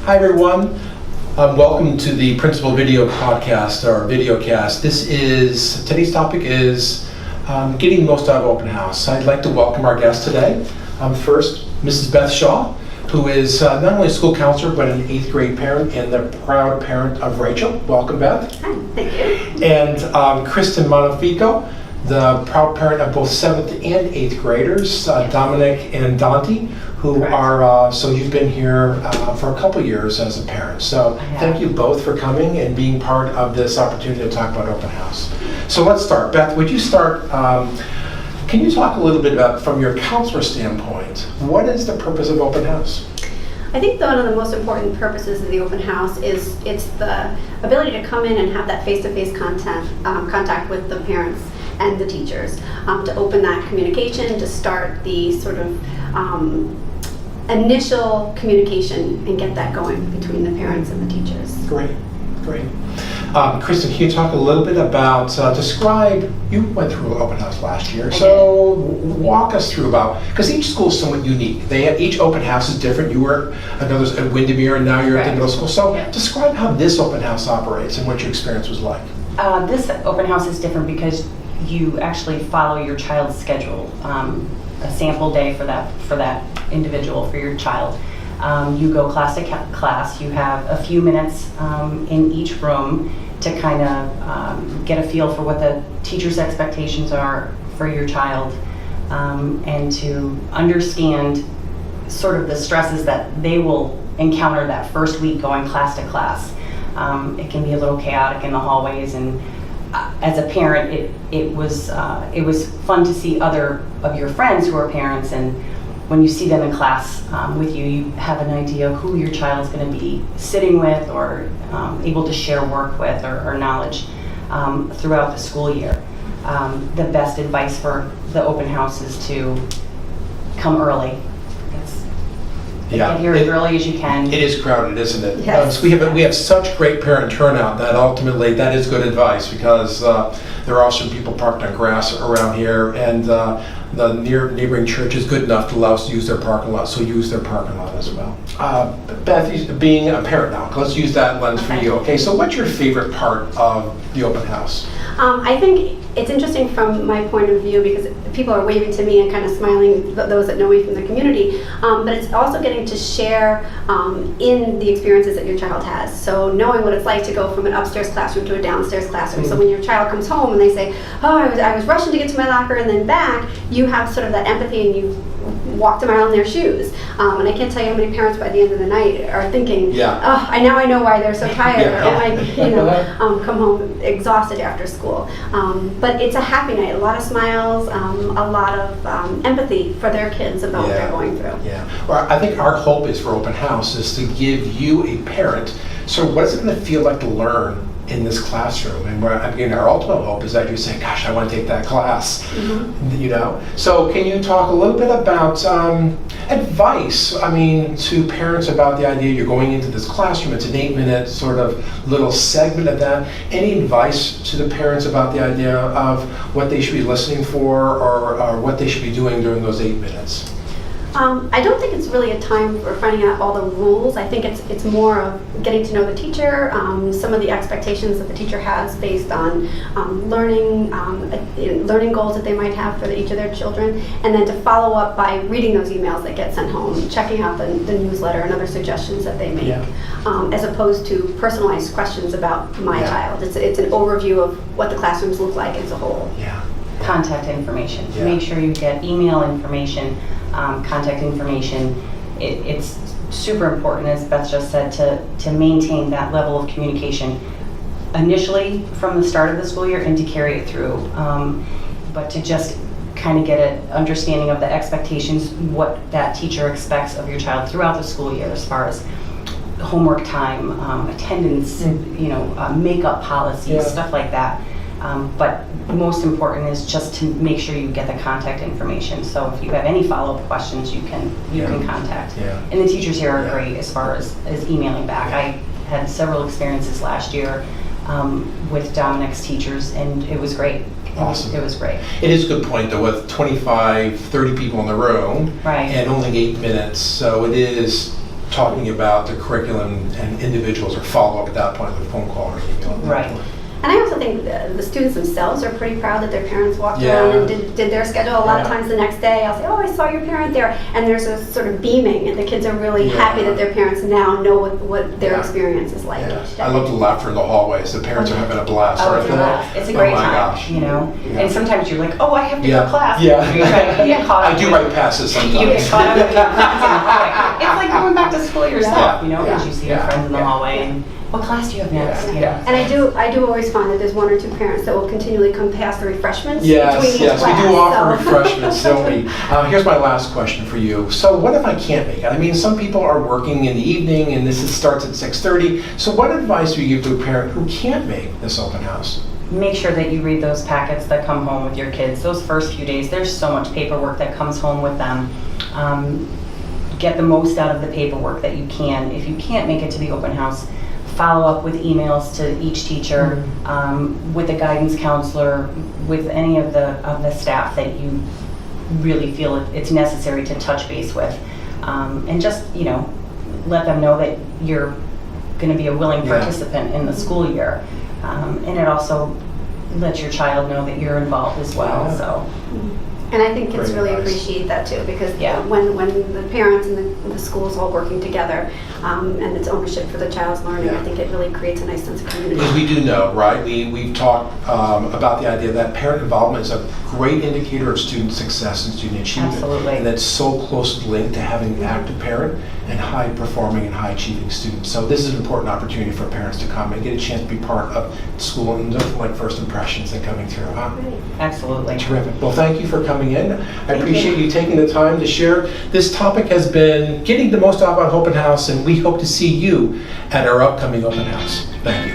Hi everyone, welcome to the Principal Video Podcast or Videocast. Today's topic is getting the most out of open house. I'd like to welcome our guest today. First, Mrs. Beth Shaw, who is not only a school counselor but an 8th grade parent and the proud parent of Rachel. Welcome, Beth. Hi, thank you. And Kristen Monafico, the proud parent of both 7th and 8th graders, Dominic and Dante, who Correct. are, so you've been here for a couple years as a parent. So thank you both for coming and being part of this opportunity to talk about open house. So let's start. Beth, would you start, can you talk a little bit about, from your counselor standpoint, what is the purpose of open house? I think one of the most important purposes of the open house is it's the ability to come in and have that face-to-face contact with the parents and the teachers, to open that communication, to start the sort of initial communication and get that going between the parents and the teachers. Great. Kristen, can you talk a little bit about, you went through open house last year, so walk us through because each school is somewhat unique. Each open house is different. You were at Windermere and now you're at the middle school. So describe how this open house operates and what your experience was like. This open house is different because you actually follow your child's schedule, a sample day for that individual, for your child. You go class to class. You have a few minutes in each room to kind of get a feel for what the teacher's expectations are for your child, and to understand sort of the stresses that they will encounter that first week going class to class. It can be a little chaotic in the hallways, and as a parent, it was fun to see other of your friends who are parents, and when you see them in class with you, you have an idea of who your child's going to be sitting with or able to share work with or knowledge throughout the school year. The best advice for the open house is to come early. Get here as early as you can. It is crowded, isn't it? Yes. We have such great parent turnout that ultimately that is good advice, because there are some people parked on grass around here, and the neighboring church is good enough to allow us to use their parking lot, so use their parking lot as well. Beth, being a parent now, let's use that lens for you. Okay, so what's your favorite part of the open house? I think it's interesting from my point of view because people are waving to me and kind of smiling, those that know me from the community, but it's also getting to share in the experiences that your child has. So knowing what it's like to go from an upstairs classroom to a downstairs classroom. So when your child comes home and they say, oh, I was rushing to get to my locker and then back, you have sort of that empathy and you walked a mile in their shoes. And I can't tell you how many parents by the end of the night are thinking, oh, I know why they're so tired, or come home exhausted after school. But it's a happy night, a lot of smiles, a lot of empathy for their kids about what they're going through. Yeah, well, I think our hope is for open house is to give you a parent, so what is it going to feel like to learn in this classroom? And our ultimate hope is that you say, gosh, I want to take that class. So can you talk a little bit about advice, to parents about the idea you're going into this classroom, it's an 8-minute sort of little segment of that. Any advice to the parents about the idea of what they should be listening for or what they should be doing during those 8 minutes? I don't think it's really a time for finding out all the rules. I think it's more of getting to know the teacher, some of the expectations that the teacher has based on learning goals that they might have for each of their children, and then to follow up by reading those emails that get sent home, checking out the newsletter and other suggestions that they make, as opposed to personalized questions about my child. It's an overview of what the classrooms look like as a whole. Contact information. Make sure you get email information, contact information. It's super important, as Beth just said, to maintain that level of communication initially from the start of the school year and to carry it through. But to just kind of get an understanding of the expectations, what that teacher expects of your child throughout the school year as far as homework time, attendance, makeup policies, stuff like that. But most important is just to make sure you get the contact information. So if you have any follow-up questions, you can contact. And the teachers here are great as far as emailing back. I had several experiences last year with Dominic's teachers, and it was great. Awesome. It was great. It is a good point, though, with 25, 30 people in the room, and only 8 minutes, so it is talking about the curriculum and individuals or follow up at that point with a phone call or an email. Right. And I also think the students themselves are pretty proud that their parents walked Yeah. around and did their schedule. A lot of Yeah. times the next day I'll say, oh, I saw your parent there. And there's a sort of beaming, and the kids are really Yeah. happy that their parents now know what their Yeah. experience is like Yeah. each day. I love the laughter in the hallways. The parents are having a blast, Oh, aren't it's a they? blast. It's a Oh great my time, gosh. you know? Yeah. And sometimes you're like, oh, I have to Yeah. go to class. Yeah. You get caught up I do with- write passes You sometimes. get caught up with your friends in the hallway. It's like going back to school yourself, you know, Yeah. because you see your Yeah. friends in the Yeah. hallway and what class do you have next? Yeah. You Yeah. know? And I do always find that there's one or two parents that will continually come past the refreshments Yes, between each yes, class. we do offer so- refreshments, don't we? Here's my last question for you. So what if I can't make it? I mean, some people are working in the evening and starts at 6:30. So what advice do you give to a parent who can't make this open house? Make sure that you read those packets that come home with your kids. Those first few days, there's so much paperwork that comes home with them. Get the most out of the paperwork that you can. If you can't make it to the open house, follow up with emails to each teacher, with a guidance counselor, with any of the staff that you really feel it's necessary to touch base with, and just let them know that you're going to be a willing Yeah. participant in the school year, and it also lets your child know that you're involved as well. Yeah. So. And I think kids Great really advice. appreciate that too, because Yeah. when the parents and the schools all working together, and it's ownership for the child's learning, Yeah. I think it really creates a nice sense of community. Because we do know, right? We've talked about the idea that parent involvement is a great indicator of student success and student achievement. Absolutely. And that's so closely linked to having an active parent and high performing and high achieving students. So this is an important opportunity for parents to come and get a chance to be part of school and nothing like first impressions and coming through, huh? Right. Absolutely. Terrific. Well, thank you for coming in. I Thank appreciate you. you taking the time to share. This topic has been getting the most out of open house, and we hope to see you at our upcoming open house. Thank you.